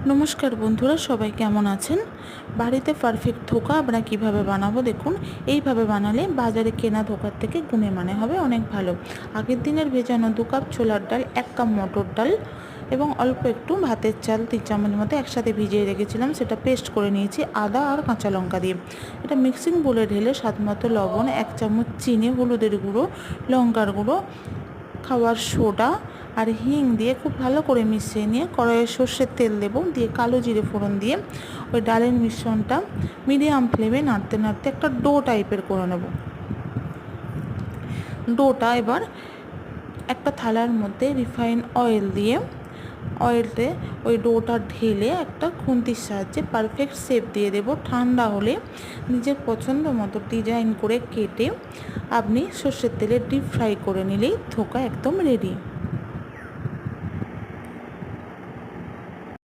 নমস্কার বন্ধুরা, সবাই কেমন আছেন? বাড়িতে পারফেক্ট ধোকা আমরা কিভাবে বানাবো দেখুন। এইভাবে বানালে বাজারে কেনা ধোকার থেকে গুণে মানে হবে অনেক ভালো। আগের দিনের ভেজানো 2 কাপ ছোলার ডাল, 1 কাপ মটর ডাল এবং অল্প একটু ভাতের চাল 3 চামচ মতো একসাথে ভিজিয়ে রেখেছিলাম, সেটা পেস্ট করে নিয়েছি আদা আর কাঁচা লঙ্কা দিয়ে। এটা মিক্সিং বোলে ঢেলে স্বাদমতো লবণ, 1 চামচ চিনি, হলুদের গুঁড়ো, লঙ্কার গুঁড়ো, খাওয়ার সোডা আর হিং দিয়ে খুব ভালো করে মিশিয়ে নিয়ে কড়াইয়ে সর্ষের তেল দেব, দিয়ে কালো জিরে ফোড়ন দিয়ে ওই ডালের মিশ্রণটা মিডিয়াম ফ্লেমে নাড়তে নাড়তে একটা ডো টাইপের করে নেব। ডোটা এবার একটা থালার মধ্যে রিফাইন অয়েল দিয়ে অয়েলতে ওই ডোটা ঢেলে একটা খুন্তির সাহায্যে পারফেক্ট শেপ দিয়ে দেব। ঠান্ডা হলে নিজের পছন্দ মতো ডিজাইন করে কেটে আপনি সর্ষের তেলে ডিপ ফ্রাই করে নিলেই ধোকা একদম রেডি।